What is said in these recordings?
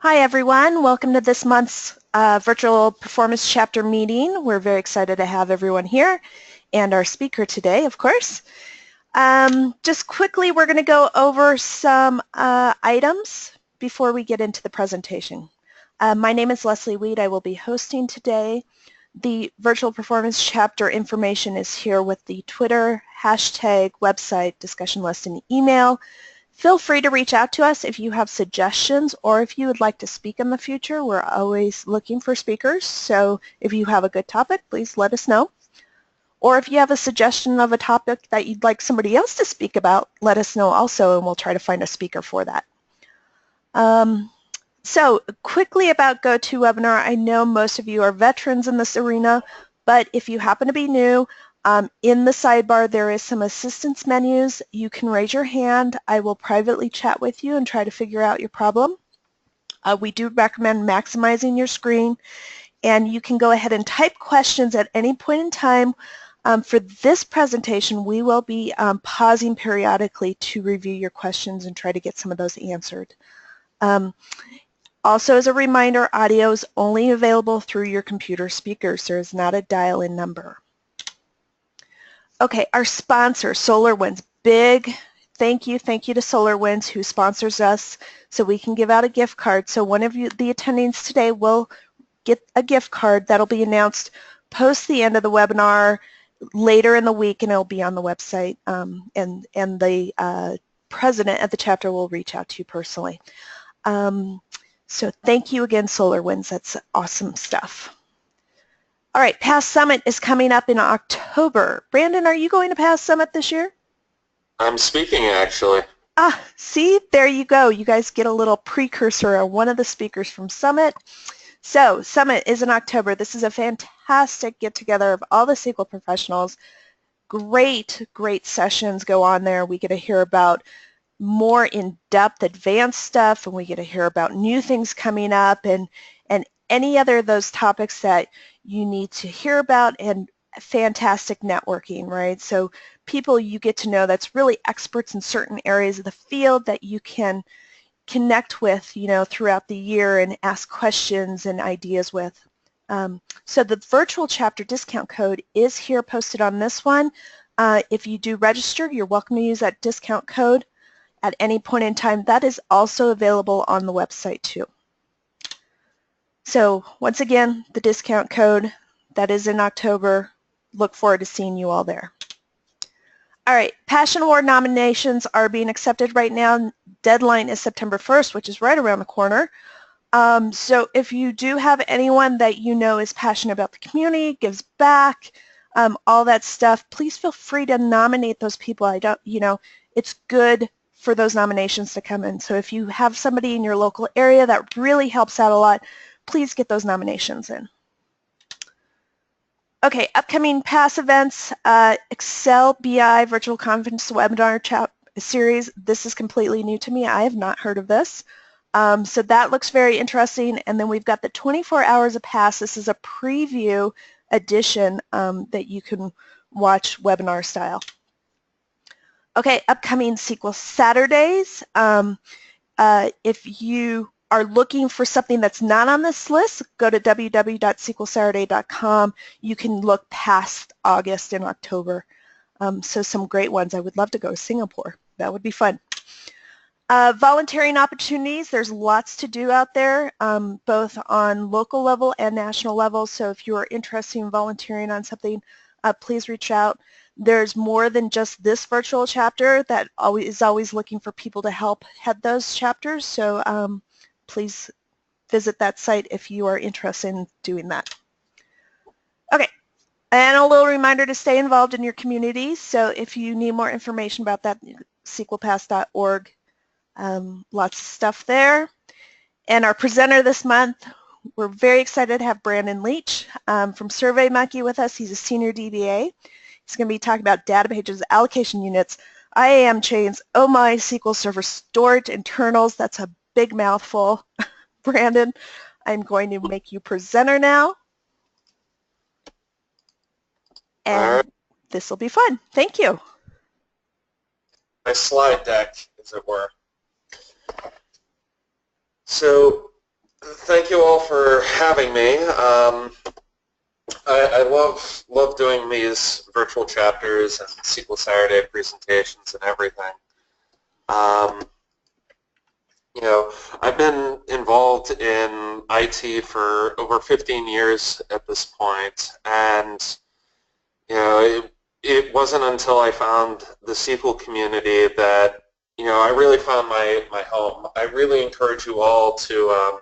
Hi everyone, welcome to this month's virtual performance chapter meeting. We're very excited to have everyone here and our speaker today, of course. Just quickly, we're going to go over some items before we get into the presentation. My name is Leslie Weed. I will be hosting today. The virtual performance chapter information is here with the Twitter, hashtag, website, discussion list, and email. Feel free to reach out to us if you have suggestions or if you would like to speak in the future. We're always looking for speakers, so if you have a good topic, please let us know. Or if you have a suggestion of a topic that you'd like somebody else to speak about, let us know also, and we'll try to find a speaker for that. So quickly about GoToWebinar, I know most of you are veterans in this arena, but if you happen to be new, in the sidebar there is some assistance menus. You can raise your hand. I will privately chat with you and try to figure out your problem. We do recommend maximizing your screen, and you can go ahead and type questions at any point in time. For this presentation, we will be pausing periodically to review your questions and try to get some of those answered. Also, as a reminder, audio is only available through your computer speakers. There is not a dial-in number. Okay, our sponsor, SolarWinds. Big thank you to SolarWinds who sponsors us so we can give out a gift card. So one of you, the attendings today, will get a gift card that'll be announced post the end of the webinar later in the week, and it'll be on the website, and the president of the chapter will reach out to you personally. So thank you again, SolarWinds. That's awesome stuff. All right, PASS Summit is coming up in October. Brandon, are you going to PASS Summit this year? I'm speaking, actually. Ah, see, there you go. You guys get a little precursor or one of the speakers from Summit. So Summit is in October. This is a fantastic get-together of all the SQL professionals. Great sessions go on there. We get to hear about more in-depth advanced stuff, and we get to hear about new things coming up and any other of those topics that you need to hear about, and fantastic networking, right? So people you get to know that's really experts in certain areas of the field that you can connect with, you know, throughout the year and ask questions and ideas with. So the virtual chapter discount code is here posted on this one. If you do register, you're welcome to use that discount code at any point in time. That is also available on the website too. So once again, the discount code, that is in October. Look forward to seeing you all there. All right, Passion Award nominations are being accepted right now. Deadline is September 1st, which is right around the corner. So if you do have anyone that you know is passionate about the community, gives back, all that stuff, please feel free to nominate those people. It's good for those nominations to come in. So if you have somebody in your local area that really helps out a lot, please get those nominations in. Okay, upcoming PASS events, Excel BI Virtual Conference Webinar Series. This is completely new to me. I have not heard of this. So that looks very interesting. And then we've got the 24 Hours of PASS. This is a preview edition that you can watch webinar style. Okay, upcoming SQL Saturdays. If you are looking for something that's not on this list, go to www.SQLSaturday.com. You can look past August and October. So some great ones. I would love to go to Singapore. That would be fun. Volunteering opportunities, there's lots to do out there, both on local level and national level. So if you are interested in volunteering on something, please reach out. There's more than just this virtual chapter that is always looking for people to help head those chapters. So please visit that site if you are interested in doing that. Okay, and a little reminder to stay involved in your community. So if you need more information about that, SQLpass.org, lots of stuff there. And our presenter this month, we're very excited to have Brandon Leach from SurveyMonkey with us. He's a senior DBA. He's going to be talking about databases, allocation units, IAM chains, oh my, SQL Server storage internals. That's a big mouthful. Brandon, I'm going to make you presenter now. And this will be fun. Thank you. My slide deck, as it were. So thank you all for having me. I love doing these virtual chapters and SQL Saturday presentations and everything. Um, you know, I've been involved in IT for over 15 years at this point, and it wasn't until I found the SQL community that I really found my home. I really encourage you all to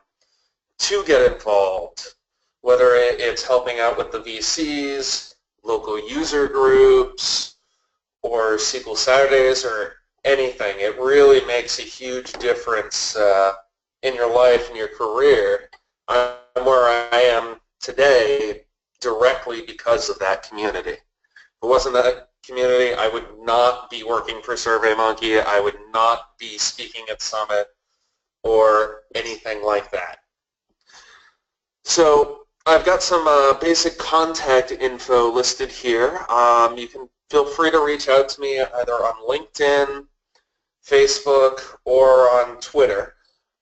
get involved, whether it's helping out with the VCs, local user groups, or SQL Saturdays, or anything. It really makes a huge difference in your life and your career. I'm where I am today directly because of that community. If it wasn't that community, I would not be working for SurveyMonkey. I would not be speaking at Summit or anything like that. So I've got some basic contact info listed here. You can feel free to reach out to me either on LinkedIn, Facebook, or on Twitter.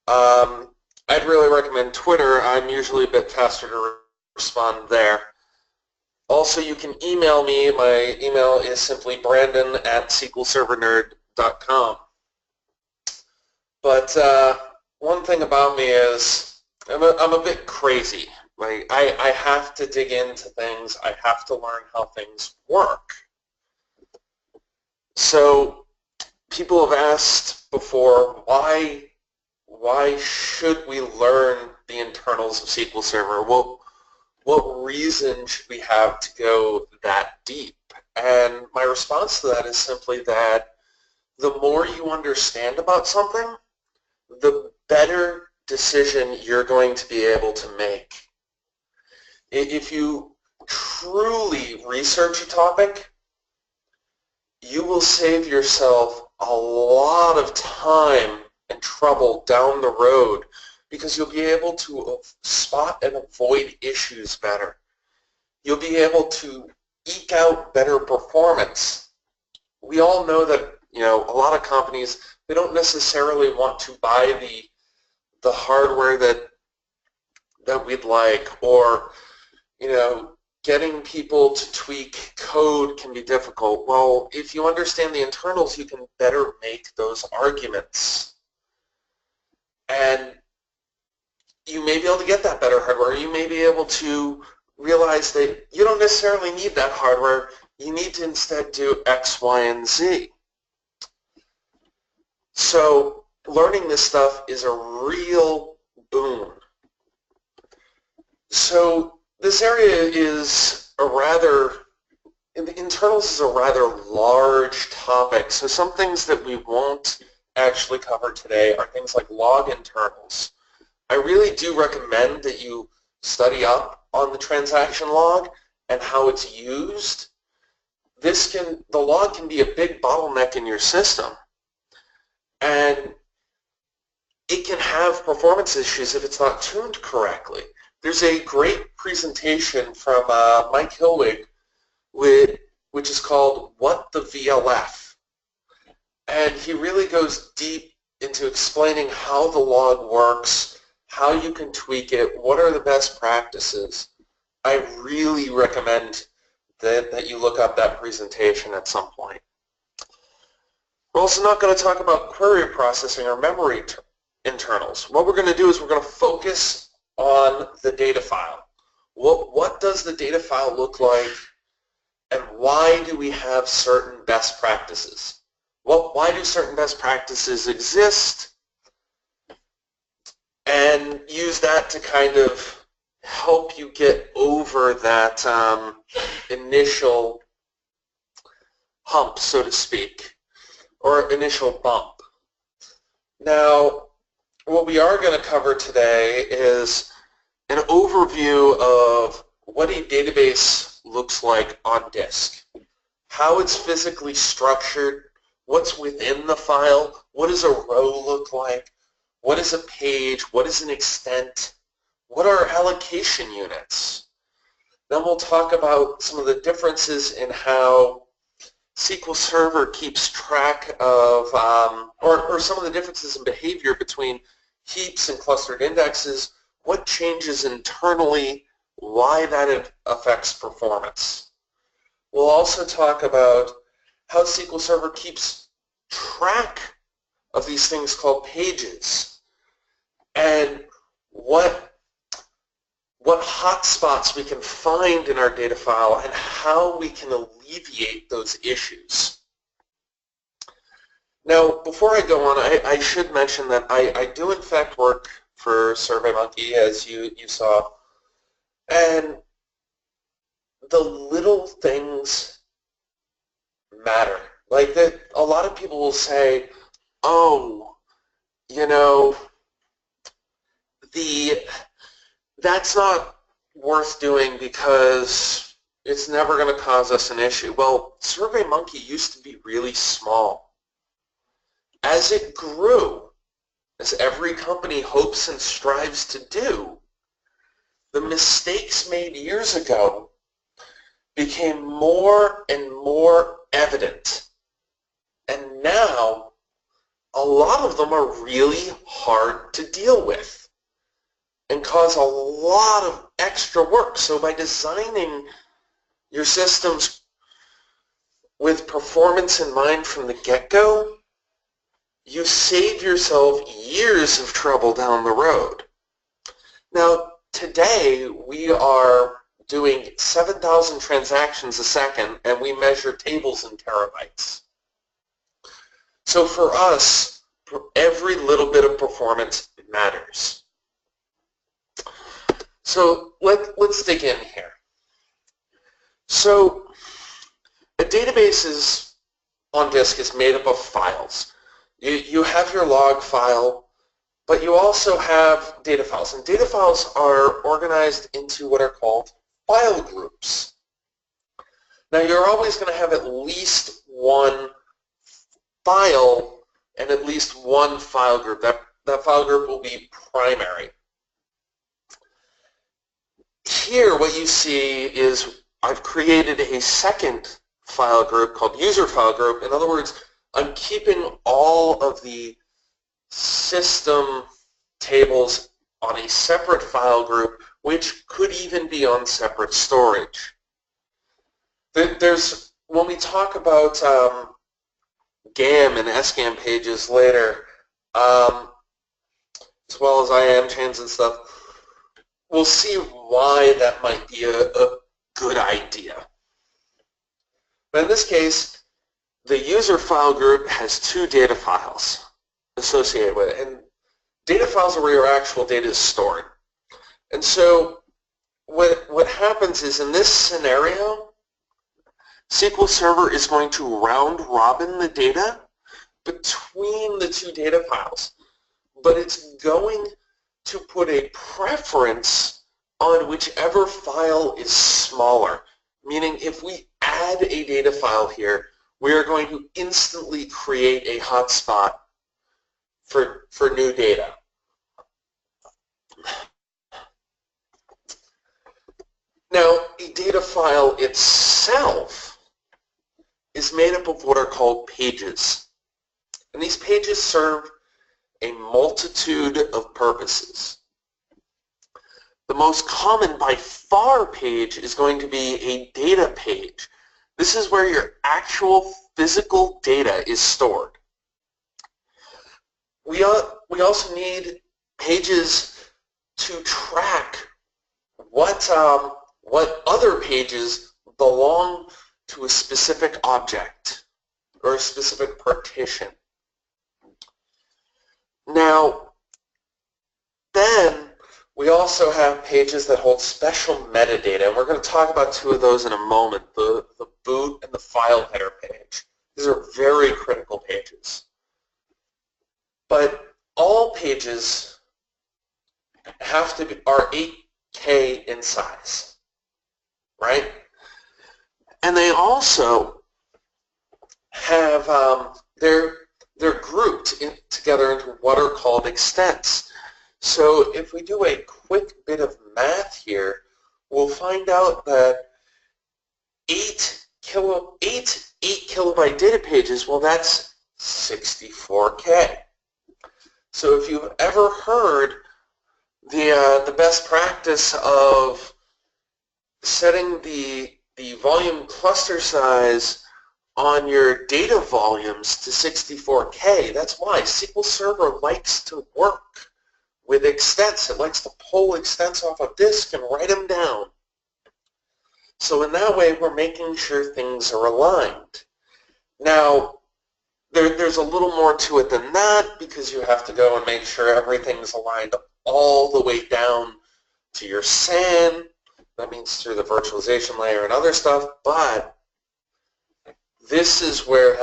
I'd really recommend Twitter. I'm usually a bit faster to respond there. Also, you can email me. My email is simply brandon@sqlservernerd.com. But one thing about me is I'm a bit crazy. Like I have to dig into things. I have to learn how things work. So people have asked before, why should we learn the internals of SQL Server? Well, what reason should we have to go that deep? And my response to that is simply that the more you understand about something, the better decision you're going to be able to make. If you truly research a topic, you will save yourself a lot of time and trouble down the road because you'll be able to spot and avoid issues better. You'll be able to eke out better performance. We all know that a lot of companies, they don't necessarily want to buy the hardware that we'd like, or getting people to tweak code can be difficult. Well, if you understand the internals, you can better make those arguments. And you may be able to get that better hardware. You may be able to realize that you don't necessarily need that hardware. You need to instead do X, Y, and Z. So learning this stuff is a real boon. So this area is the internals is a rather large topic. So some things that we won't actually cover today are things like log internals. I really do recommend that you study up on the transaction log and how it's used. The log can be a big bottleneck in your system, and it can have performance issues if it's not tuned correctly. There's a great presentation from Mike Hilwig, which is called What the VLF? And he really goes deep into explaining how the log works, how you can tweak it, what are the best practices. I really recommend that you look up that presentation at some point. We're also not going to talk about query processing or memory internals. What we're going to do is we're going to focus on the data file. What does the data file look like, and why do we have certain best practices? Why do certain best practices exist? And use that to kind of help you get over that initial hump, so to speak, or initial bump. Now, what we are going to cover today is an overview of what a database looks like on disk, how it's physically structured, what's within the file, what does a row look like, what is a page, what is an extent, what are allocation units. Then we'll talk about some of the differences in how SQL Server keeps track of, or some of the differences in behavior between heaps and clustered indexes. what changes internally, why that affects performance. We'll also talk about how SQL Server keeps track of these things called pages, and what hotspots we can find in our data file and how we can alleviate those issues. Now, before I go on, I should mention that I do in fact work for SurveyMonkey, as you saw, and the little things matter. Like that, a lot of people will say, oh, you know, that's not worth doing because it's never going to cause us an issue. Well, SurveyMonkey used to be really small. As it grew, as every company hopes and strives to do, the mistakes made years ago became more and more evident. And now, a lot of them are really hard to deal with and cause a lot of extra work. So by designing your systems with performance in mind from the get-go, you save yourself years of trouble down the road. Now, today we are doing 7,000 transactions a second, and we measure tables in terabytes. So for us, every little bit of performance matters. So let's dig in here. So a database on disk is made up of files. You have your log file, but you also have data files. And data files are organized into what are called file groups. Now you're always going to have at least one file and at least one file group. That file group will be primary. Here what you see is I've created a second file group called user file group. In other words, I'm keeping all of the system tables on a separate file group, which could even be on separate storage. When we talk about GAM and SGAM pages later, as well as IAM chains and stuff, we'll see why that might be a good idea. But in this case, the user file group has two data files associated with it. And data files are where your actual data is stored. And so what happens is in this scenario, SQL Server is going to round robin the data between the two data files. But it's going to put a preference on whichever file is smaller. Meaning if we add a data file here, we are going to instantly create a hotspot for new data. Now, a data file itself is made up of what are called pages. And these pages serve a multitude of purposes. The most common by far page is going to be a data page. This is where your actual physical data is stored. We also need pages to track what other pages belong to a specific object or a specific partition. Now, then we also have pages that hold special metadata, and we're going to talk about two of those in a moment, the boot and the file header page. These are very critical pages. But all pages are 8K in size, right? And they also have, they're grouped together into what are called extents. So if we do a quick bit of math here, we'll find out that 8 kilobyte data pages, well, that's 64K. So if you've ever heard the best practice of setting the volume cluster size on your data volumes to 64K. That's why SQL Server likes to work with extents. It likes to pull extents off a disk and write them down. So in that way, we're making sure things are aligned. Now, there's a little more to it than that, because you have to go and make sure everything's aligned all the way down to your SAN. That means through the virtualization layer and other stuff, but this is where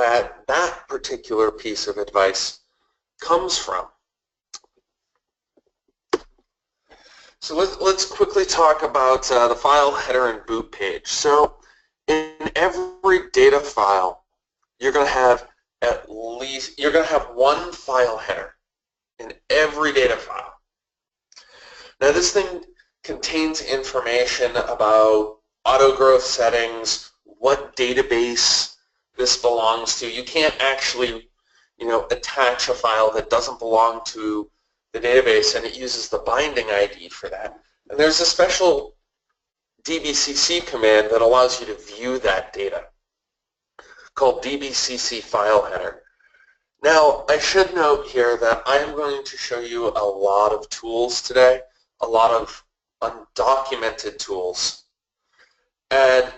that particular piece of advice comes from. So let's quickly talk about the file header and boot page. So in every data file, you're going to have one file header in every data file. Now this thing contains information about auto growth settings, what database this belongs to. You can't actually, attach a file that doesn't belong to the database, and it uses the binding ID for that. And there's a special dbcc command that allows you to view that data, called dbcc file header. Now, I should note here that I am going to show you a lot of tools today, a lot of undocumented tools. And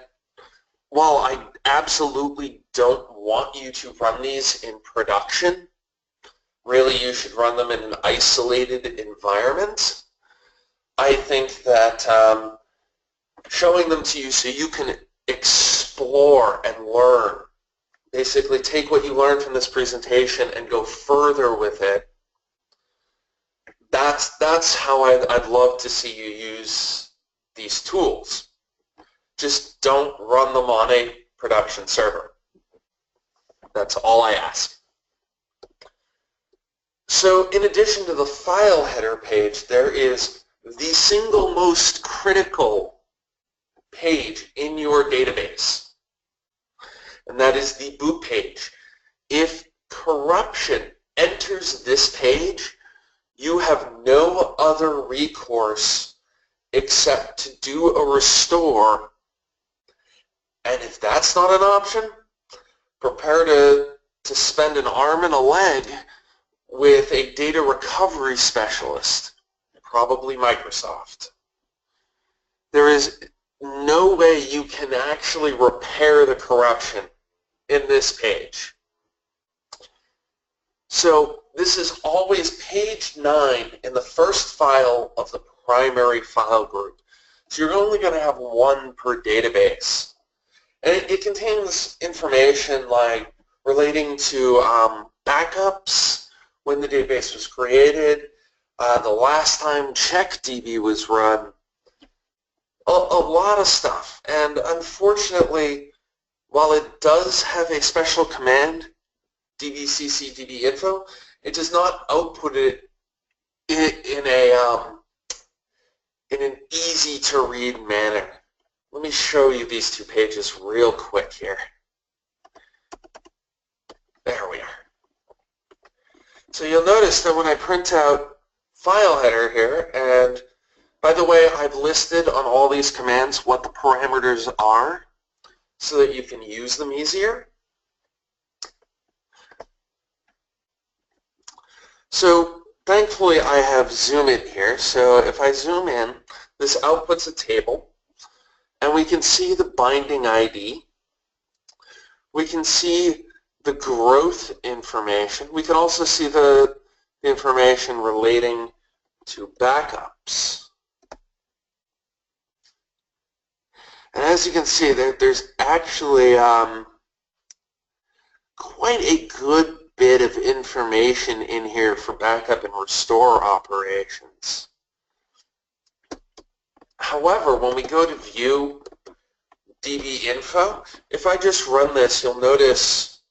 while I absolutely don't want you to run these in production, really you should run them in an isolated environment, I think that showing them to you so you can explore and learn, basically take what you learned from this presentation and go further with it, that's how I'd love to see you use these tools. Just don't run them on a production server. That's all I ask. So in addition to the file header page, there is the single most critical page in your database, and that is the boot page. If corruption enters this page, you have no other recourse except to do a restore, and if that's not an option, prepare to spend an arm and a leg with a data recovery specialist, probably Microsoft. There is no way you can actually repair the corruption in this page. So this is always page 9 in the first file of the primary file group. So you're only going to have one per database. And it contains information like relating to backups, when the database was created, the last time CheckDB was run, a lot of stuff. And unfortunately, while it does have a special command, dbcc dbinfo, it does not output it in an easy to read manner. Let me show you these two pages real quick here. There we are. So you'll notice that when I print out file header here, and by the way, I've listed on all these commands what the parameters are so that you can use them easier. So thankfully I have zoom in here. So if I zoom in, this outputs a table, and we can see the binding ID. We can see the growth information. We can also see the information relating to backups. And as you can see, there's actually quite a good bit of information in here for backup and restore operations. However, when we go to view dbinfo, if I just run this, you'll notice,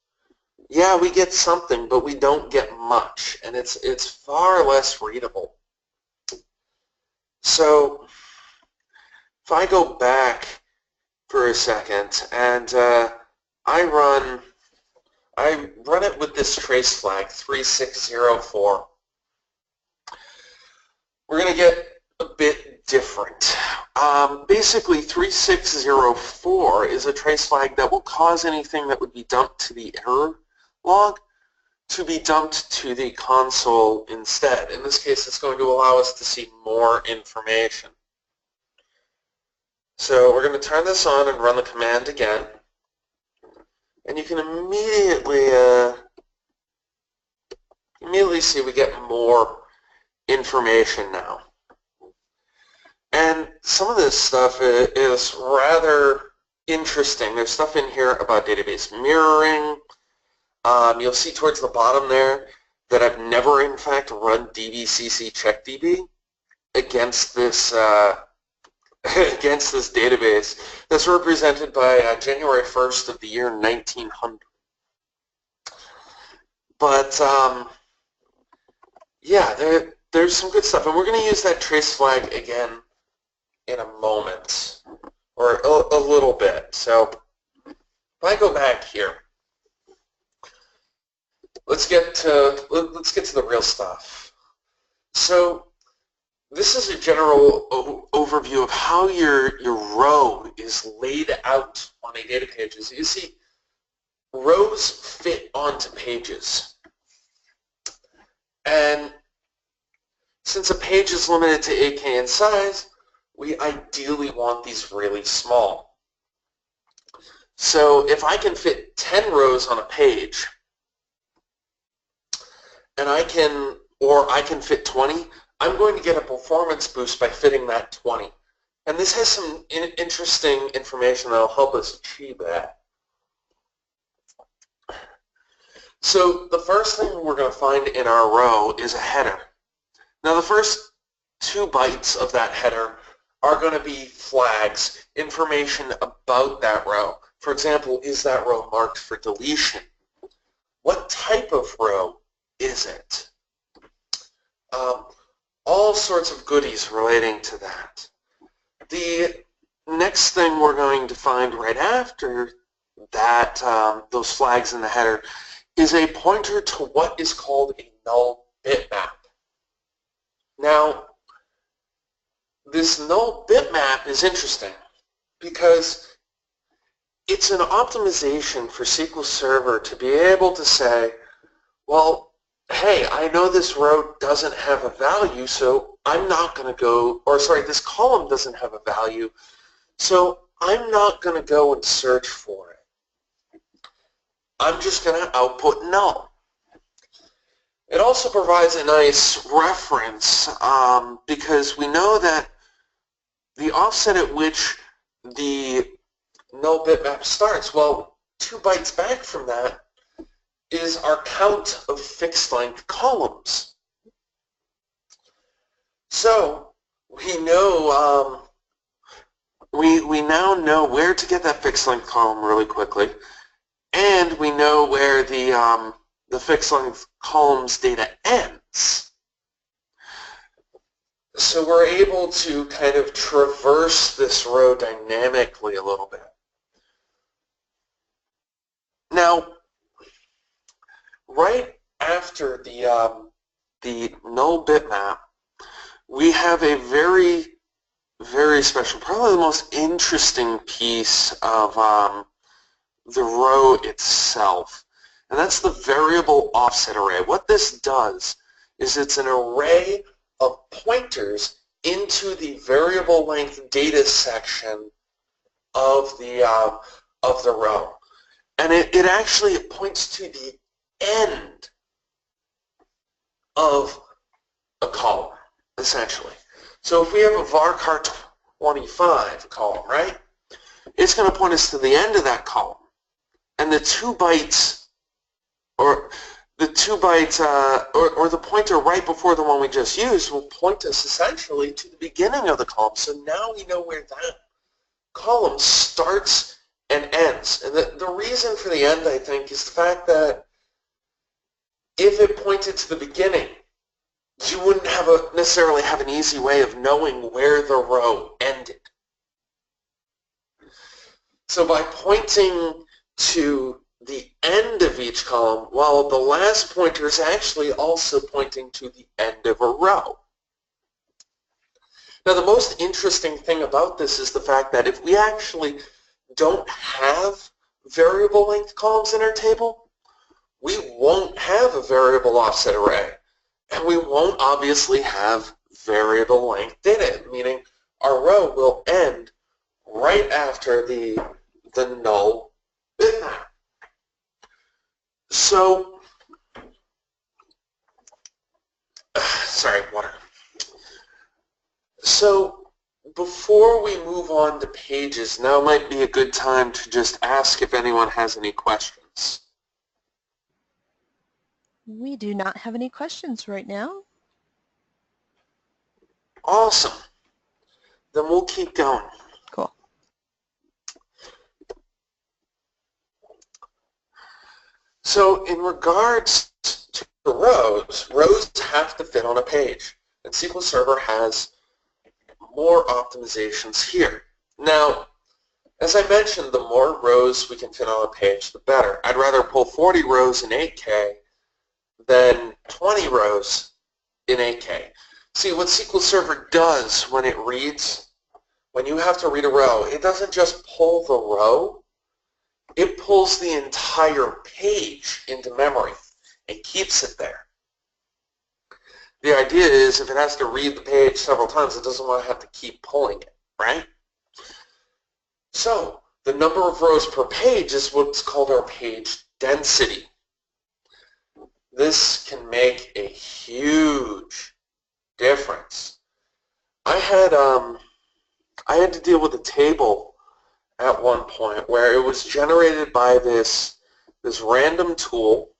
yeah, we get something, but we don't get much, and it's far less readable. So if I go back for a second and I run it with this trace flag 3604. we're going to get a bit different. Basically, 3604 is a trace flag that will cause anything that would be dumped to the error log to be dumped to the console instead. In this case, it's going to allow us to see more information. So we're going to turn this on and run the command again. And you can immediately see we get more information now. And some of this stuff is rather interesting. There's stuff in here about database mirroring. You'll see towards the bottom there that I've never, in fact, run dbcc checkdb against this against this database that's represented by January 1st of the year 1900. But yeah, there's some good stuff, and we're going to use that trace flag again in a moment, or a little bit. So if I go back here, let's get to the real stuff. So this is a general overview of how your row is laid out on a data page. As you see, rows fit onto pages. And since a page is limited to 8K in size, we ideally want these really small. So if I can fit 10 rows on a page, and I can fit 20, I'm going to get a performance boost by fitting that 20. And this has some interesting information that will help us achieve that. So the first thing we're going to find in our row is a header. Now the first 2 bytes of that header are going to be flags, information about that row. For example, is that row marked for deletion? What type of row is it? All sorts of goodies relating to that. The next thing we're going to find right after that, those flags in the header, is a pointer to what is called a null bitmap. Now, this null bitmap is interesting because it's an optimization for SQL Server to be able to say, well, hey, I know this row doesn't have a value, so I'm not going to go, or sorry, this column doesn't have a value, so I'm not going to go and search for it. I'm just going to output null. It also provides a nice reference because we know that the offset at which the null bitmap starts, well, 2 bytes back from that is our count of fixed length columns. So we know we now know where to get that fixed length column really quickly, and we know where the fixed length column's data ends. So we're able to kind of traverse this row dynamically a little bit. Now, right after the null bitmap, we have a very, very special, probably the most interesting piece of the row itself, and that's the variable offset array. What this does is it's an array of pointers into the variable length data section of the row, and it actually points to the end of a column, essentially. So if we have a varchar 25 column, right, it's going to point us to the end of that column, and the 2 bytes, or the pointer right before the one we just used will point us essentially to the beginning of the column. So now we know where that column starts and ends. And the reason for the end, I think, is the fact that if it pointed to the beginning, you wouldn't necessarily have an easy way of knowing where the row ended. So by pointing to the end of each column, while the last pointer is actually also pointing to the end of a row. Now, the most interesting thing about this is the fact that if we actually don't have variable length columns in our table, we won't have a variable offset array. And we won't obviously have variable length data, meaning our row will end right after the null bitmap. So, sorry, water. So, before we move on to pages, now might be a good time to just ask if anyone has any questions. We do not have any questions right now. Awesome. Then we'll keep going. Cool. So in regards to rows have to fit on a page. And SQL Server has more optimizations here. Now, as I mentioned, the more rows we can fit on a page, the better. I'd rather pull 40 rows in 8K than 20 rows in 8K. See, what SQL Server does when it reads, when you have to read a row, it doesn't just pull the row, it pulls the entire page into memory and keeps it there. The idea is if it has to read the page several times, it doesn't want to have to keep pulling it, right? So the number of rows per page is what's called our page density. This can make a huge difference. I had to deal with a table at one point where it was generated by this random tool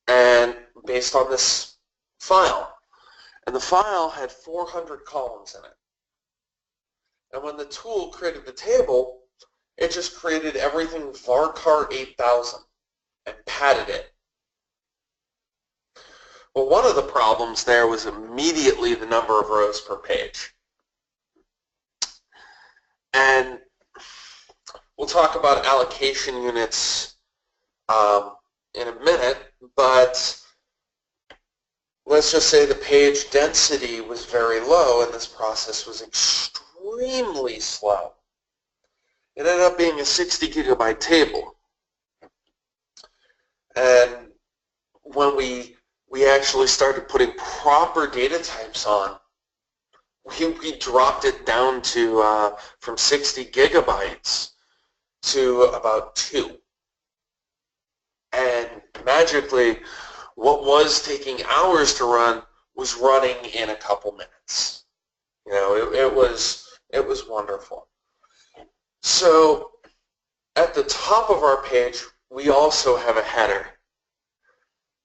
and based on this file. And the file had 400 columns in it. And when the tool created the table, it just created everything varchar 8000 and padded it. Well, one of the problems there was immediately the number of rows per page. And we'll talk about allocation units in a minute, but let's just say the page density was very low and this process was extremely slow. It ended up being a 60 gigabyte table. And when we actually started putting proper data types on, we dropped it down to from 60 gigabytes to about 2. And magically, what was taking hours to run was running in a couple minutes. You know, it was wonderful. So at the top of our page, we also have a header.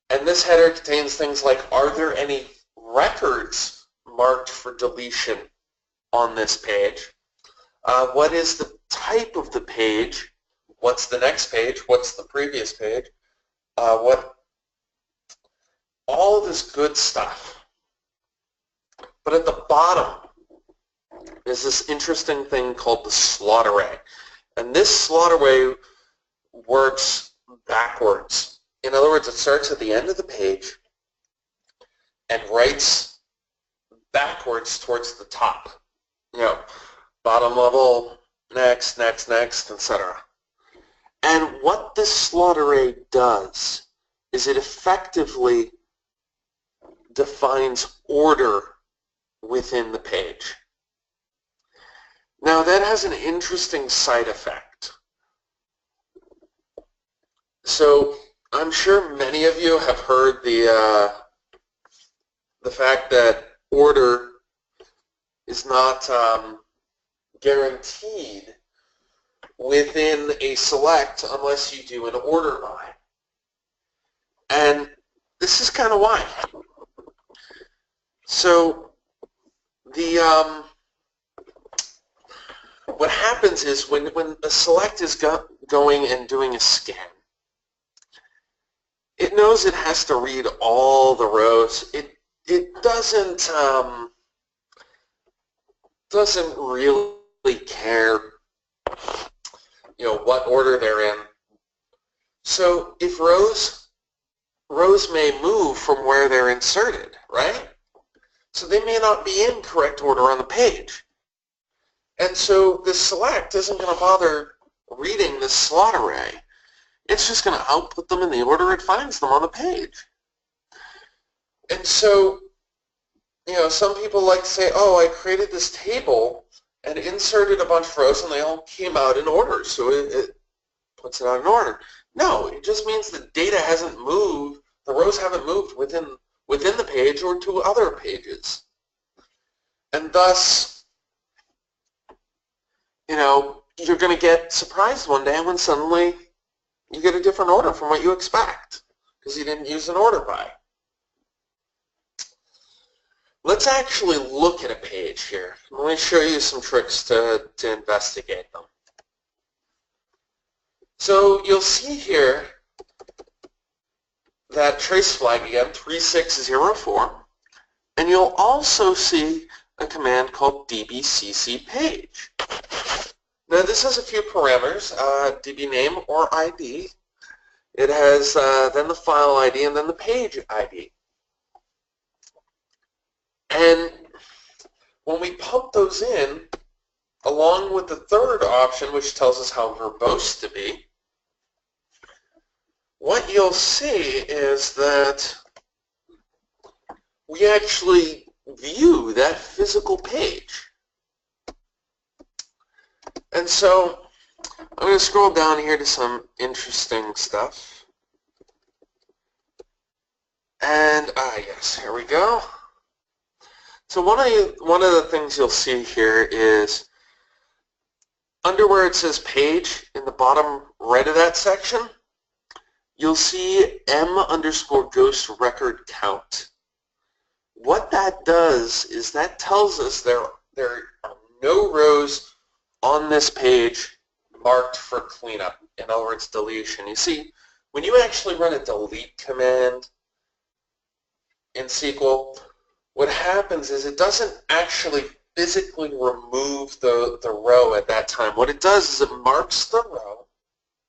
And this header contains things like, are there any records marked for deletion on this page? What is the type of the page? What's the next page? What's the previous page? All this good stuff. But at the bottom is this interesting thing called the slot array. And this slot array works backwards. In other words, it starts at the end of the page and writes backwards towards the top. You know, bottom level, next, next, next, etc. And what this slot array does is it effectively defines order within the page. Now that has an interesting side effect. So I'm sure many of you have heard the fact that order is not guaranteed within a select unless you do an order by. And this is kind of why. So the what happens is when a select is going and doing a scan, it knows it has to read all the rows. It doesn't really care, you know, what order they're in. So if rows may move from where they're inserted, right? So they may not be in correct order on the page. And so this select isn't going to bother reading this slot array. It's just going to output them in the order it finds them on the page. And so, some people like to say, oh, I created this table and inserted a bunch of rows and they all came out in order, so it puts it out in order. No, it just means the data hasn't moved, the rows haven't moved within the page or to other pages. And thus, you're going to get surprised one day when suddenly you get a different order from what you expect because you didn't use an order by. Let's actually look at a page here. Let me show you some tricks to investigate them. So you'll see here that trace flag again, 3604, and you'll also see a command called dbccpage. Now this has a few parameters, db name or ID. It has then the file ID and then the page ID. And when we pump those in, along with the third option, which tells us how verbose to be, what you'll see is that we actually view that physical page. And so I'm going to scroll down here to some interesting stuff. And yes, here we go. So one of the things you'll see here is under where it says page in the bottom right of that section, you'll see m_ghost record count. What that does is that tells us there are no rows on this page marked for cleanup. In other words, deletion. You see, when you actually run a delete command in SQL, what happens is it doesn't actually physically remove the row at that time. What it does is it marks the row,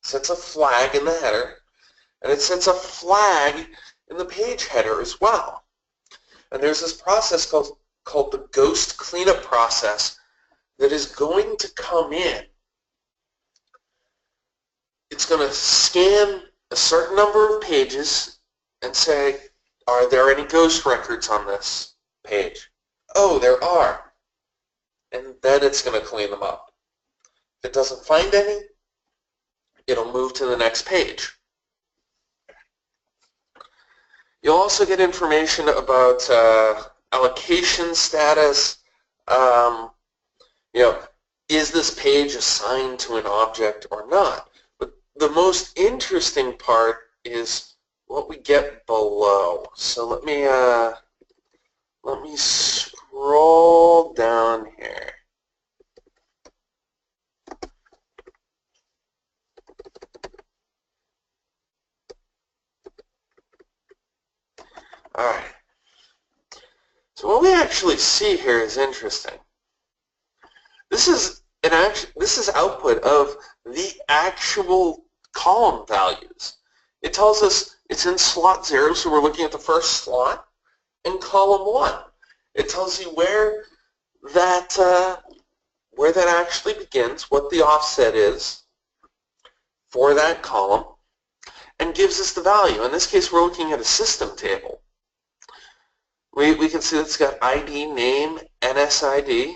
sets a flag in the header, and it sets a flag in the page header as well. And there's this process called the ghost cleanup process that is going to come in. It's going to scan a certain number of pages and say, are there any ghost records on this page? Oh, there are. And then it's going to clean them up. If it doesn't find any, it'll move to the next page. You'll also get information about allocation status. Is this page assigned to an object or not? But the most interesting part is what we get below. So let me scroll down here. All right. So what we actually see here is interesting. This is output of the actual column values. It tells us it's in slot 0, so we're looking at the first slot, and column 1. It tells you where that actually begins, what the offset is for that column, and gives us the value. In this case, we're looking at a system table. We can see that it's got ID, name, NSID,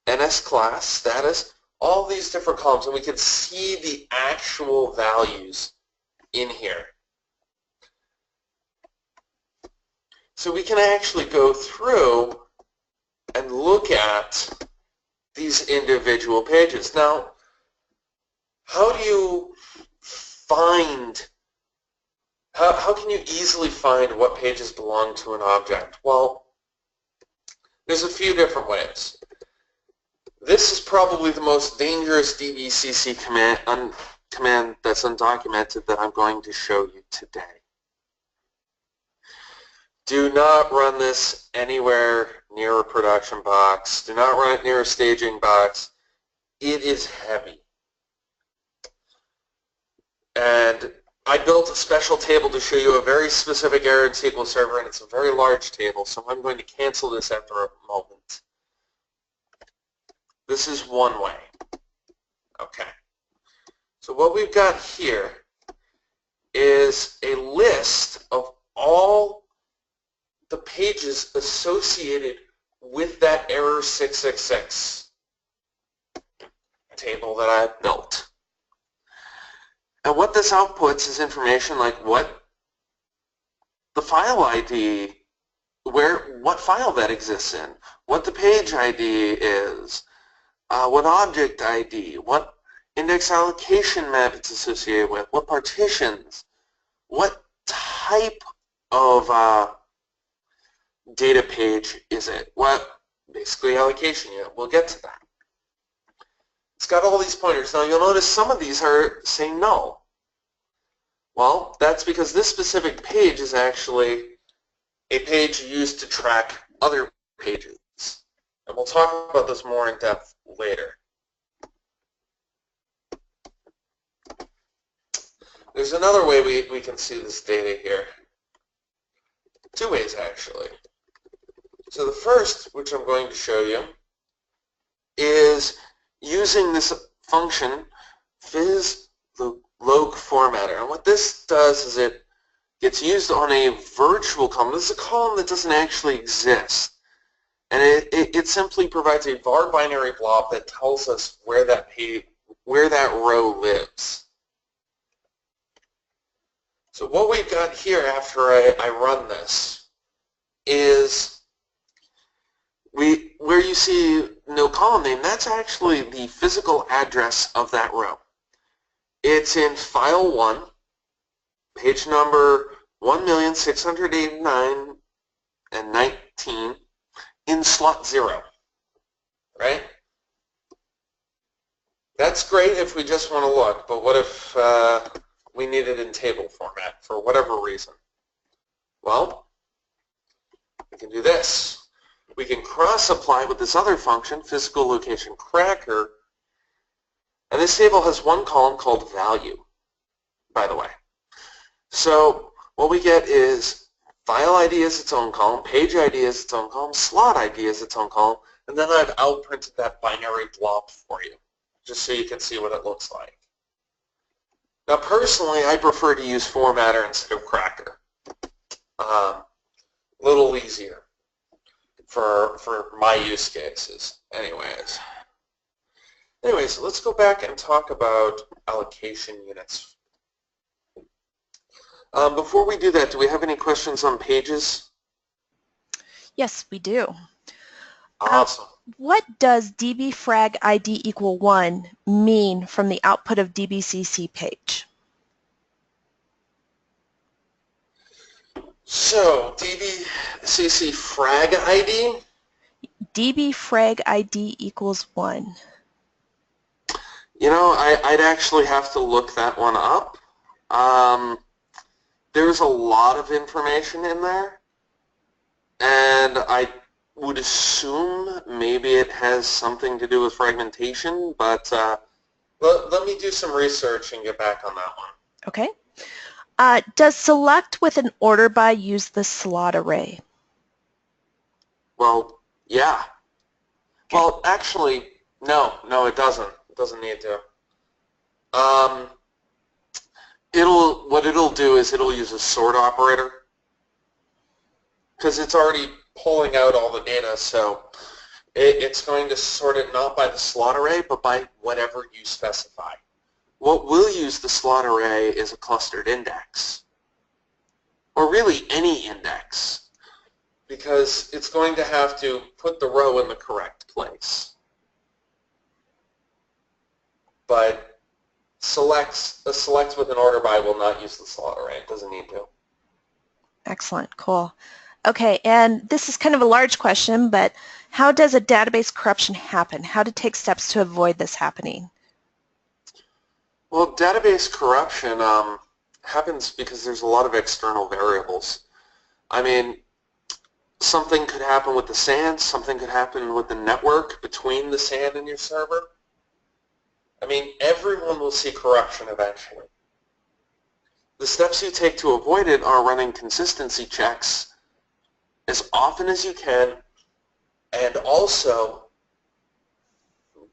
NS class, status, all these different columns, and we can see the actual values in here. So we can actually go through and look at these individual pages. Now, how do you find, how can you easily find what pages belong to an object? Well, there's a few different ways. This is probably the most dangerous dbcc command that's undocumented that I'm going to show you today. Do not run this anywhere near a production box. Do not run it near a staging box. It is heavy. And I built a special table to show you a very specific error in SQL Server, and it's a very large table, so I'm going to cancel this after a moment. This is one way. Okay. So what we've got here is a list of all the pages associated with that error 666 table that I built. And what this outputs is information like what the file ID, what file that exists in, what the page ID is, what object ID, what index allocation map it's associated with, what partitions, what type of data page is it, what basically allocation unit. We'll get to that. It's got all these pointers. Now you'll notice some of these are saying null. Well, that's because this specific page is actually a page used to track other pages. And we'll talk about this more in depth later. There's another way we can see this data here. Two ways, actually. So the first, which I'm going to show you, is using this function, phys.log formatter. And what this does is it gets used on a virtual column. This is a column that doesn't actually exist. And it simply provides a var binary blob that tells us where that row lives. So what we've got here after I run this is where you see no column name, that's actually the physical address of that row. It's in file 1, page number 1,689,019 in slot 0, right? That's great if we just want to look, but what if we need it in table format for whatever reason? Well, we can do this. We can cross-apply with this other function, physical location cracker, and this table has one column called value, by the way. So what we get is file ID is its own column, page ID is its own column, slot ID is its own column, and then I've outprinted that binary blob for you, just so you can see what it looks like. Now personally, I prefer to use formatter instead of cracker. A little easier for my use cases. Anyways, let's go back and talk about allocation units. Before we do that, do we have any questions on pages? Yes, we do. Awesome. What does dbfrag ID equal 1 mean from the output of dbcc page? So, dbcc frag ID? dbfrag ID equals 1. You know, I'd actually have to look that one up. There's a lot of information in there, and I would assume maybe it has something to do with fragmentation, but let me do some research and get back on that one. Okay. Does select with an order by use the slot array? Well, yeah. Okay. Well, actually, no, it doesn't. It doesn't need to. What it'll do is it'll use a sort operator because it's already pulling out all the data, so it's going to sort it not by the slot array, but by whatever you specify. What will use the slot array is a clustered index, or really any index, because it's going to have to put the row in the correct place. But select with an order by will not use the slot array. It doesn't need to. Excellent. Cool. Okay, and this is kind of a large question, but how does a database corruption happen? How to take steps to avoid this happening? Well, database corruption happens because there's a lot of external variables. I mean, something could happen with the SAN, something could happen with the network between the SAN and your server. I mean, everyone will see corruption eventually. the steps you take to avoid it are running consistency checks as often as you can, and also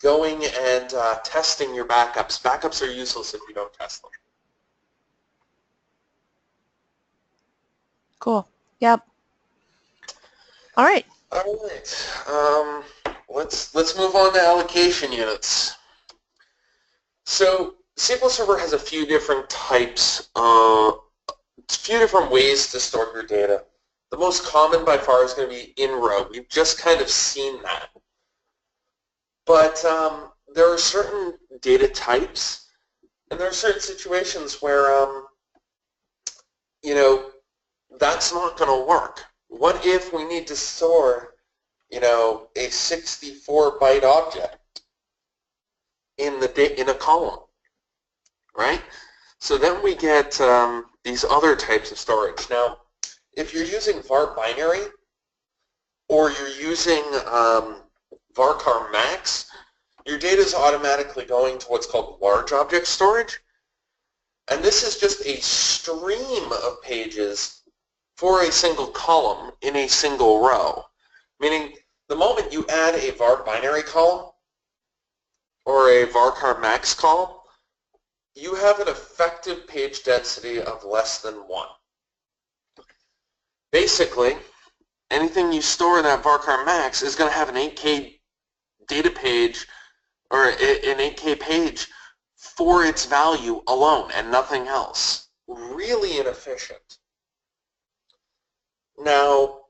going and testing your backups. Backups are useless if you don't test them. Cool. Yep. All right. All right. Let's move on to allocation units. So SQL Server has a few different types, a few different ways to store your data. The most common by far is going to be in row. We've just kind of seen that. But there are certain data types, and there are certain situations where, you know, that's not going to work. What if we need to store, you know, a 64-byte object in a column, right? So then we get these other types of storage. Now, if you're using var binary or you're using varchar max, your data is automatically going to what's called large object storage. And this is just a stream of pages for a single column in a single row. Meaning the moment you add a var binary column or a varchar max column, you have an effective page density of less than 1. Basically, anything you store in that varchar max is going to have an 8K data page or an 8K page for its value alone and nothing else. Really inefficient. Now,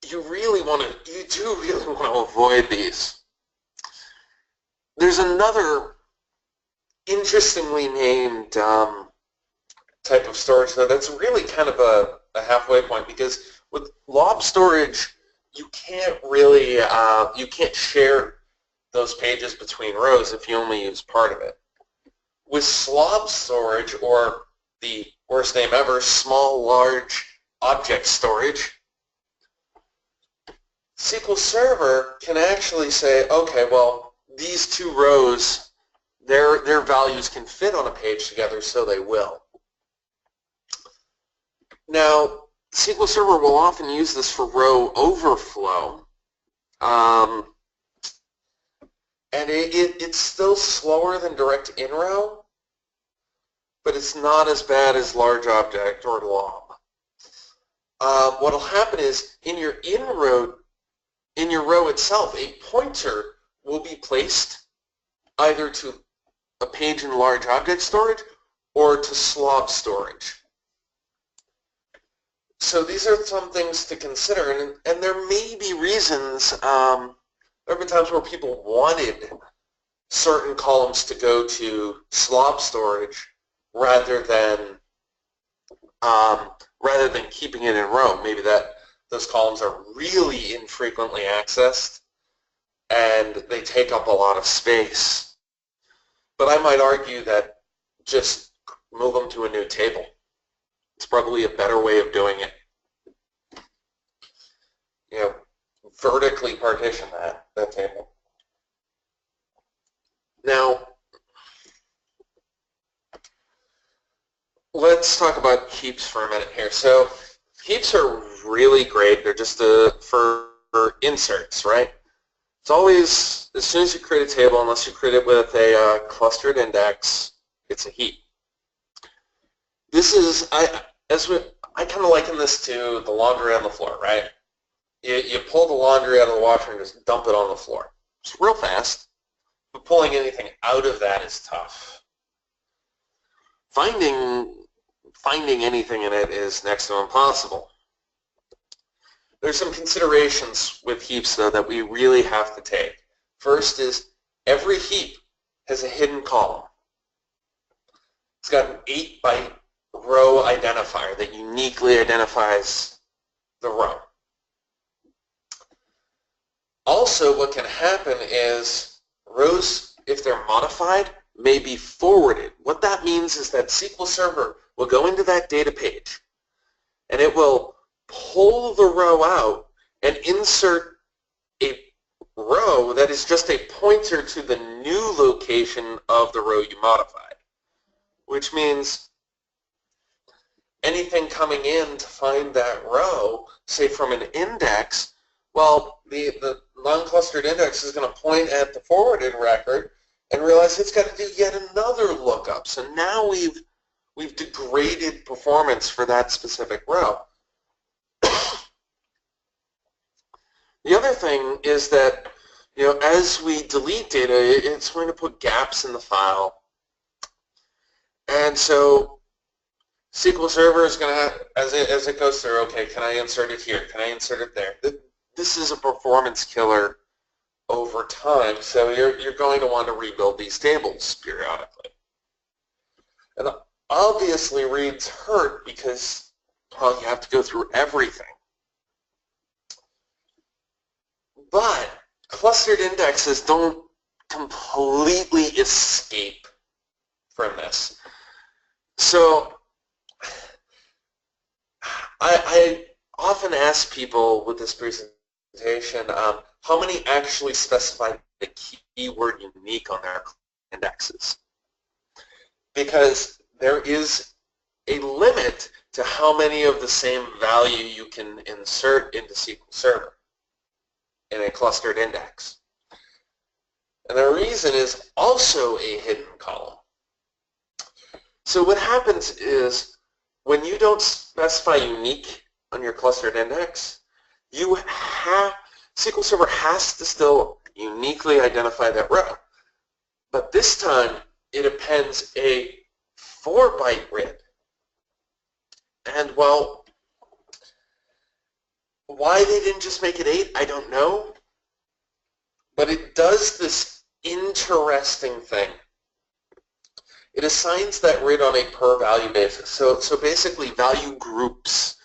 you do really want to avoid these. There's another interestingly named type of storage though that's really kind of a halfway point, because with blob storage you can't really you can't share those pages between rows if you only use part of it. With slob storage, or the worst name ever, small large object storage, SQL Server can actually say, okay, well, these two rows, their values can fit on a page together, so they will. Now, SQL Server will often use this for row overflow, and it's still slower than direct in-row, but it's not as bad as large object or lob. What will happen is in your row itself, a pointer will be placed either to a page in large object storage or to slob storage. So these are some things to consider, and there may be reasons. There have been times where people wanted certain columns to go to slob storage rather than keeping it in row. Maybe those columns are really infrequently accessed and they take up a lot of space. But I might argue that just move them to a new table. It's probably a better way of doing it. You know, vertically partition that table. Now, let's talk about heaps for a minute here. So heaps are really great. They're just for inserts, right? It's always, as soon as you create a table, unless you create it with a clustered index, it's a heap. This is, I kind of liken this to the laundry on the floor, right? You pull the laundry out of the washer and just dump it on the floor. It's real fast, but pulling anything out of that is tough. Finding anything in it is next to impossible. There's some considerations with heaps, though, that we really have to take. First is every heap has a hidden column. It's got an 8-byte row identifier that uniquely identifies the row. Also, what can happen is rows, if they're modified, may be forwarded. What that means is that SQL Server will go into that data page and it will pull the row out and insert a row that is just a pointer to the new location of the row you modified. which means anything coming in to find that row, say from an index, well, the non-clustered index is going to point at the forwarded record and realize it's got to do yet another lookup. So now we've degraded performance for that specific row. The other thing is that, as we delete data, it's going to put gaps in the file. And so SQL Server is going to, as it goes through, okay, can I insert it here? Can I insert it there? This is a performance killer over time, so you're going to want to rebuild these tables periodically. And obviously reads hurt because, well, you have to go through everything. But clustered indexes don't completely escape from this. So I often ask people with this presentation, how many actually specify the keyword unique on their indexes? Because there is a limit to how many of the same value you can insert into SQL Server in a clustered index. And the reason is also a hidden column. So what happens is when you don't specify unique on your clustered index, SQL Server has to still uniquely identify that row. But this time it appends a 4-byte grid. And well, why they didn't just make it 8, I don't know. But it does this interesting thing. It assigns that grid on a per value basis. So basically value groups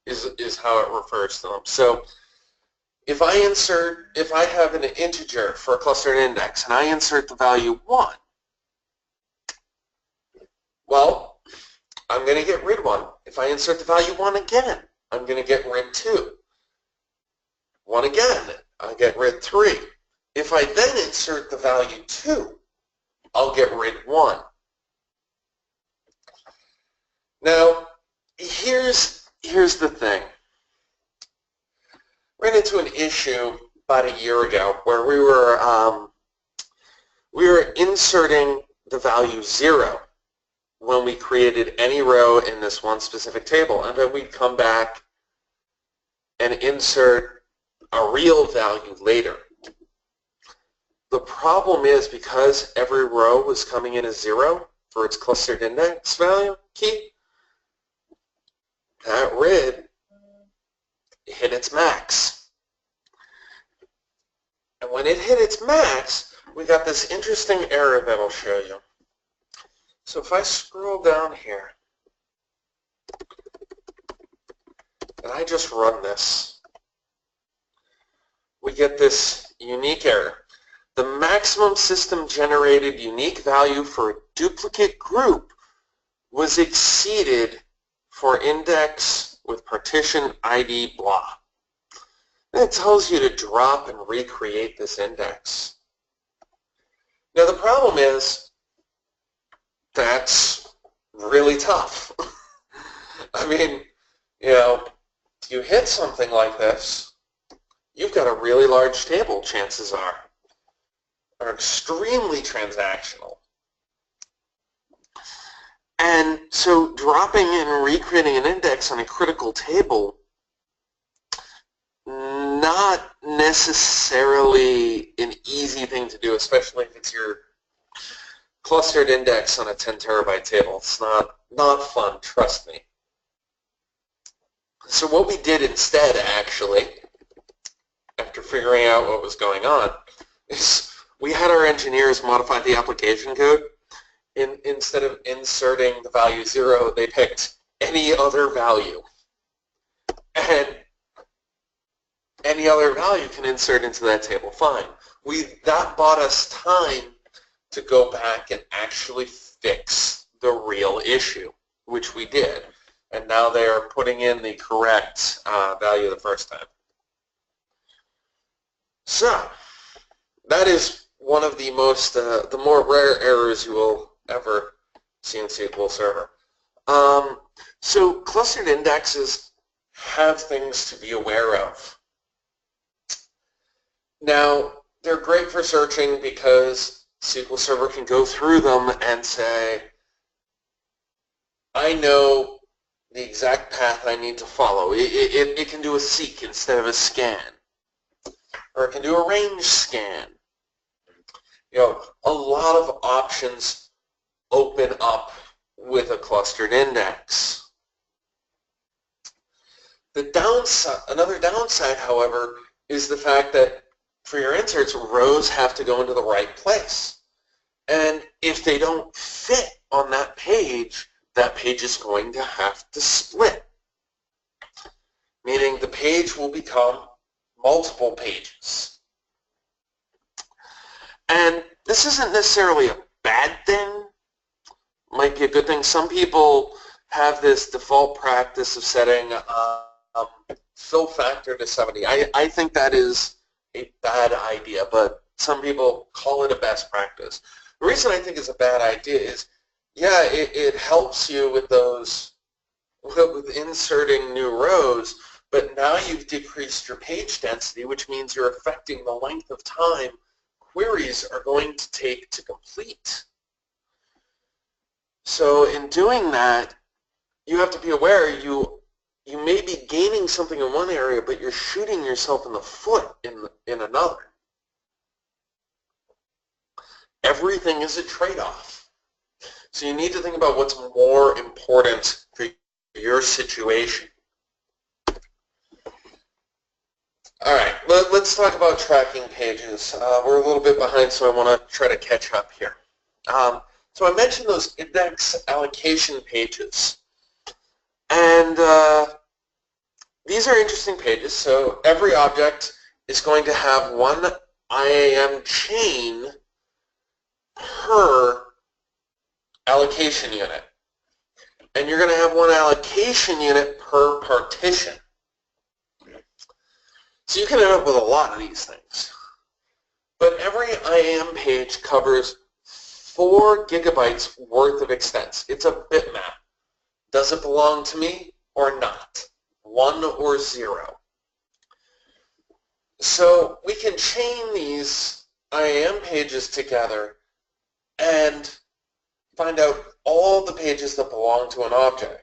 is how it refers to them. So if I have an integer for a clustered index and I insert the value 1, well, I'm going to get rid 1. If I insert the value 1 again, I'm going to get rid 2. 1 again, I get rid 3. If I then insert the value 2, I'll get rid 1. Now, here's the thing. Ran into an issue about a year ago where we were inserting the value 0 when we created any row in this one specific table, and then we'd come back and insert a real value later. The problem is because every row was coming in as 0 for its clustered index value key, that RID hit its max. And when it hit its max, we got this interesting error that I'll show you. So if I scroll down here, and I just run this, we get this unique error. The maximum system-generated unique value for a duplicate group was exceeded for index with partition ID blah. And it tells you to drop and recreate this index. Now the problem is that's really tough. I mean, you hit something like this, you've got a really large table, chances are extremely transactional. And so dropping and recreating an index on a critical table, not necessarily an easy thing to do, especially if it's your clustered index on a 10 terabyte table. It's not fun, trust me. So what we did instead, actually, after figuring out what was going on, is we had our engineers modify the application code. Instead of inserting the value 0, they picked any other value. And any other value can insert into that table fine. That bought us time to go back and actually fix the real issue, which we did. And now they are putting in the correct value the first time. So that is one of the more rare errors you will ever see in SQL Server. So clustered indexes have things to be aware of. Now, they're great for searching because SQL Server can go through them and say, I know the exact path I need to follow. It can do a seek instead of a scan. Or it can do a range scan. You know, a lot of options open up with a clustered index. The downside, another downside, however, is the fact that for your inserts, rows have to go into the right place. And if they don't fit on that page is going to have to split, meaning the page will become multiple pages. And this isn't necessarily a bad thing, might be a good thing. Some people have this default practice of setting fill factor to 70. I think that is a bad idea, but some people call it a best practice. The reason I think it's a bad idea is, yeah, it helps you with those, with inserting new rows, but now you've decreased your page density, which means you're affecting the length of time queries are going to take to complete. So in doing that, you have to be aware you may be gaining something in one area, but you're shooting yourself in the foot in another. Everything is a trade-off. So you need to think about what's more important for your situation. All right, let's talk about tracking pages. We're a little bit behind, so I want to try to catch up here. So I mentioned those index allocation pages. And these are interesting pages. So every object is going to have one IAM chain per allocation unit. And you're going to have one allocation unit per partition. So you can end up with a lot of these things. But every IAM page covers 4 gigabytes worth of extents. It's a bitmap. Does it belong to me or not? 1 or 0. So we can chain these IAM pages together and find out all the pages that belong to an object.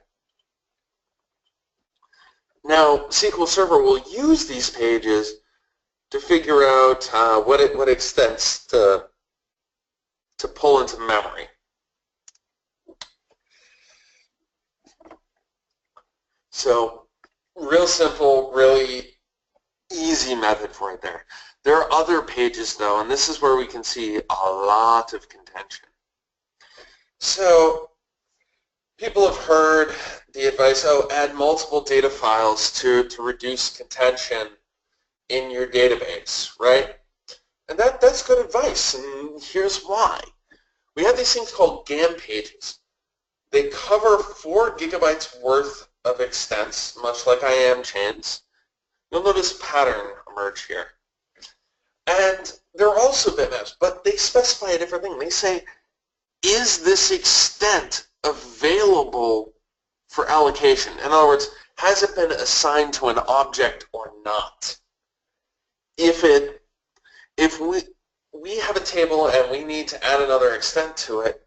Now, SQL Server will use these pages to figure out what extents to pull into memory. So, real simple, really easy method for it there. There are other pages, though, and this is where we can see a lot of contention. So, people have heard the advice, oh, add multiple data files to reduce contention in your database, right? And that's good advice, and here's why. We have these things called GAM pages. They cover 4 gigabytes worth of extents, much like IAM chains. You'll notice a pattern emerge here. And they're also bitmaps, but they specify a different thing. They say, is this extent available for allocation? In other words, has it been assigned to an object or not? If we have a table and we need to add another extent to it,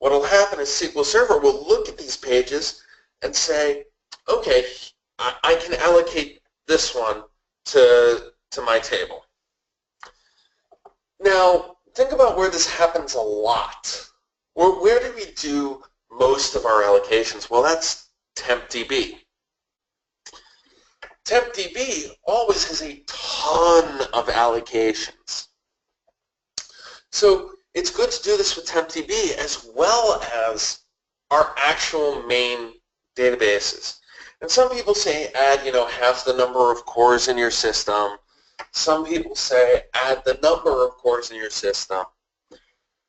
what will happen is SQL Server will look at these pages and say, okay, I can allocate this one to my table. Now, think about where this happens a lot. Where do we do most of our allocations? Well, that's TempDB. TempDB always has a ton of allocations. So it's good to do this with TempDB as well as our actual main databases. And some people say add, half the number of cores in your system. Some people say add the number of cores in your system.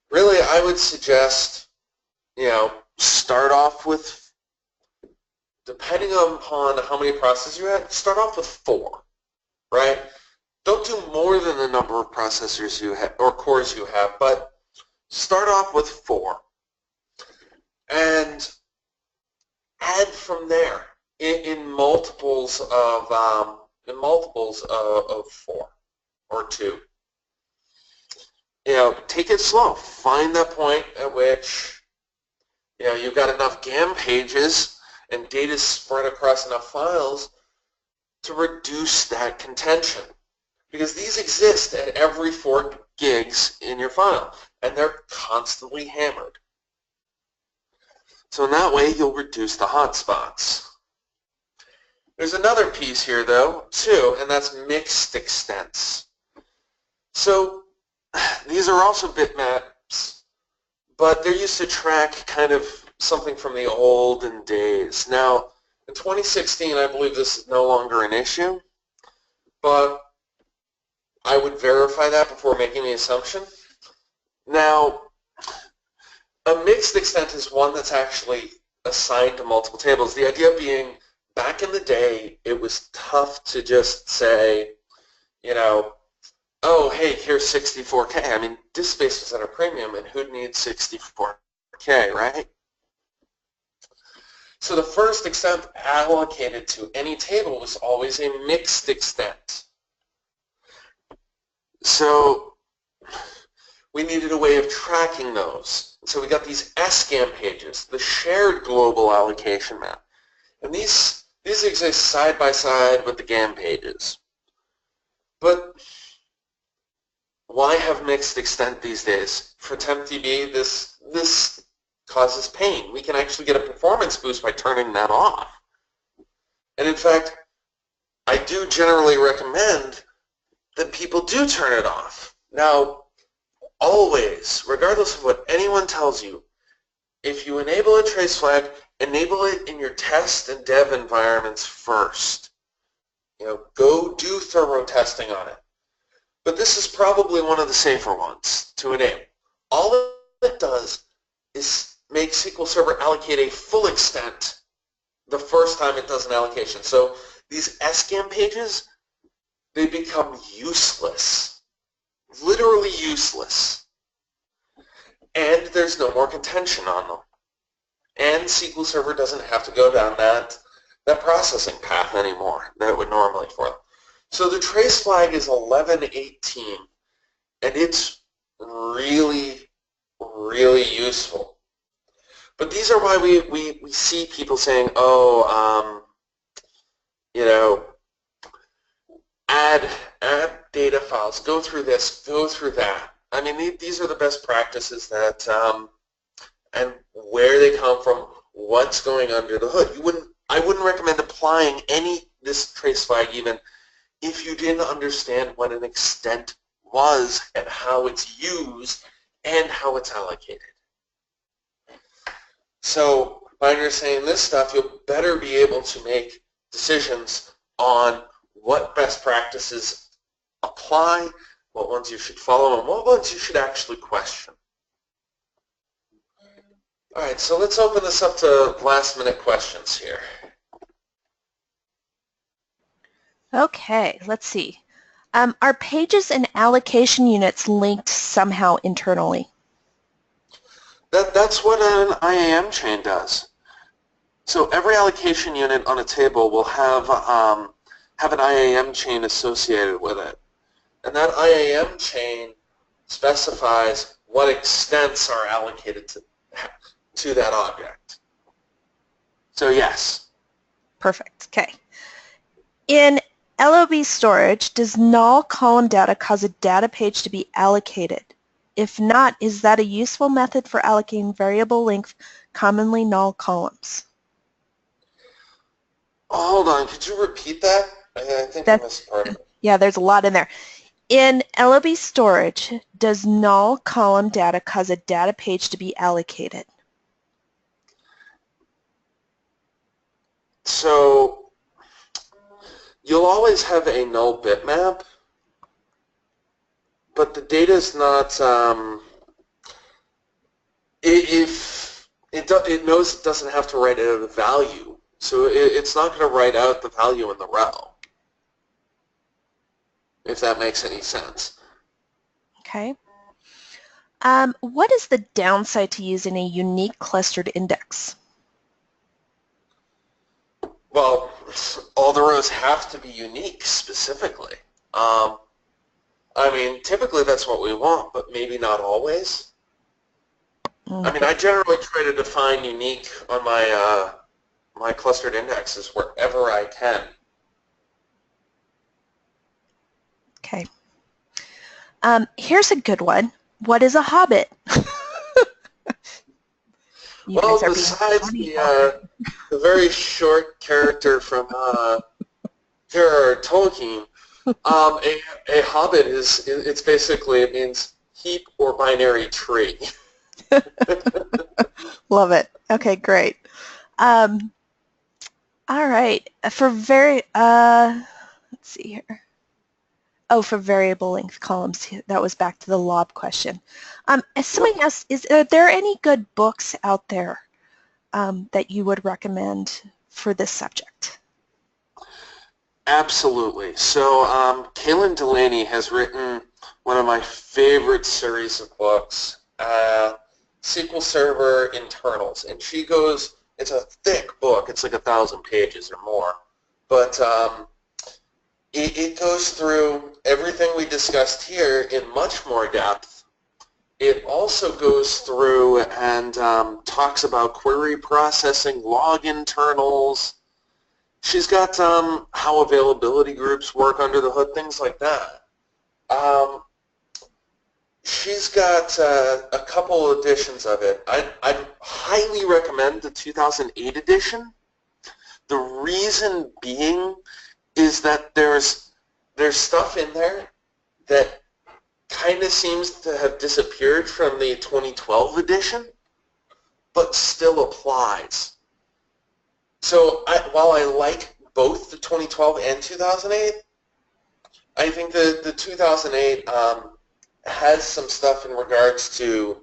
Really, I would suggest, start off with, depending upon how many processors you have, start off with 4, right? Don't do more than the number of processors you have or cores you have, but start off with 4. and add from there in multiples of 4 or 2. Take it slow. Find that point at which you've got enough GAM pages and data spread across enough files to reduce that contention. Because these exist at every 4 gigs in your file, and they're constantly hammered. So in that way, you'll reduce the hotspots. There's another piece here, though, too, and that's mixed extents. So these are also bitmaps, but they're used to track kind of something from the olden days. Now, in 2016, I believe this is no longer an issue, but I would verify that before making the assumption. Now, a mixed extent is one that's actually assigned to multiple tables. The idea being, back in the day, it was tough to just say, oh, hey, here's 64K. I mean, disk space was at a premium, and who needs 64K, right? So the first extent allocated to any table was always a mixed extent. So we needed a way of tracking those. So we got these SGAM pages, the shared global allocation map. And these exist side by side with the GAM pages. But why have mixed extent these days? For TempDB, this causes pain. We can actually get a performance boost by turning that off. And in fact, I do generally recommend that people do turn it off. Now, always, regardless of what anyone tells you, if you enable a trace flag, enable it in your test and dev environments first. Go do thorough testing on it. But this is probably one of the safer ones to enable. All it does is make SQL Server allocate a full extent the first time it does an allocation. So these SGAM pages, they become useless, literally useless. And there's no more contention on them. And SQL Server doesn't have to go down that processing path anymore that it would normally for them. So the trace flag is 1118, and it's really, really useful. But these are why we see people saying, oh, add data files, go through this, go through that. I mean, these are the best practices that, and where they come from, what's going under the hood. I wouldn't recommend applying this trace flag even if you didn't understand what an extent was and how it's used and how it's allocated. So by understanding this stuff, you'll better be able to make decisions on what best practices apply, what ones you should follow, and what ones you should actually question. All right, so let's open this up to last-minute questions here. Okay, let's see. Are pages and allocation units linked somehow internally? That's what an IAM chain does. So every allocation unit on a table will have an IAM chain associated with it. And that IAM chain specifies what extents are allocated to that object. So yes. Perfect, okay. In LOB storage, does null column data cause a data page to be allocated? If not, is that a useful method for allocating variable length, commonly null columns? Oh, hold on, could you repeat that? I think I missed part of it. Yeah, there's a lot in there. In LOB storage, does null column data cause a data page to be allocated? So you'll always have a null bitmap, but the data is not, if it knows it doesn't have to write out a value, so it's not going to write out the value in the row, if that makes any sense. Okay. What is the downside to using a unique clustered index? Well, all the rows have to be unique specifically. I mean, typically that's what we want, but maybe not always. I mean, Okay. I generally try to define unique on my my clustered indexes wherever I can. Okay. Here's a good one. What is a hobbit? You Well, guys are being besides funny already. the very short character from J.R.R. Tolkien, a hobbit it's basically, it means heap or binary tree. Love it. Okay, great. Um, all right. Let's see here. Oh, for variable length columns, that was back to the lob question. As somebody asked, are there any good books out there that you would recommend for this subject? Absolutely. So Kaylin Delaney has written one of my favorite series of books, SQL Server Internals, and she goes, it's a thick book, it's like 1,000 pages or more, but it goes through everything we discussed here in much more depth. It also goes through and talks about query processing, log internals. She's got how availability groups work under the hood, things like that. She's got a couple editions of it. I highly recommend the 2008 edition. The reason being is that there's stuff in there that kind of seems to have disappeared from the 2012 edition, but still applies. So while I like both the 2012 and 2008, I think the 2008 has some stuff in regards to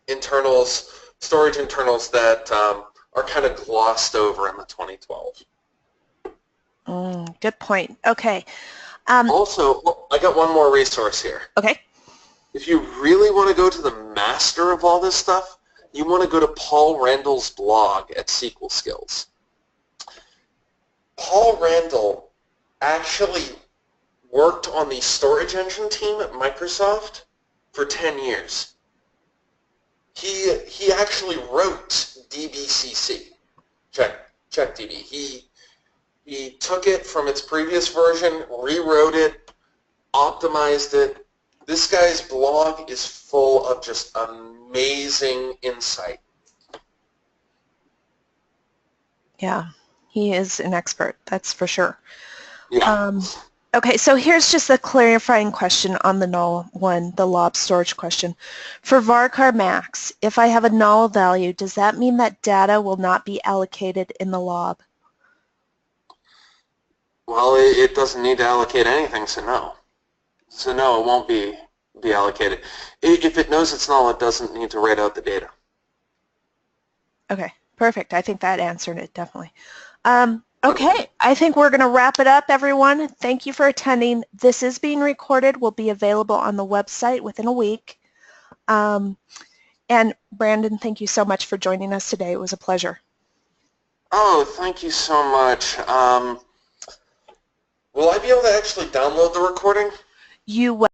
internals, storage internals that are kind of glossed over in the 2012. Good point. Okay. Also, I got one more resource here. Okay. If you really want to go to the master of all this stuff, you want to go to Paul Randall's blog at SQL Skills. Paul Randall actually worked on the storage engine team at Microsoft for 10 years. He actually wrote DBCC, CheckDB. He took it from its previous version, rewrote it, optimized it. This guy's blog is full of just amazing insight. Yeah, he is an expert, that's for sure. Yeah. Okay, so here's just a clarifying question on the null one, the lob storage question. For varchar max, if I have a null value, does that mean that data will not be allocated in the lob? Well, it doesn't need to allocate anything, so no. So no, it won't be allocated. If it knows it's null, it doesn't need to write out the data. Okay, perfect. I think that answered it, definitely. Okay, I think we're going to wrap it up, everyone. Thank you for attending. This is being recorded, will be available on the website within a week. And Brandon, thank you so much for joining us today. It was a pleasure. Oh, thank you so much. Will I be able to actually download the recording? You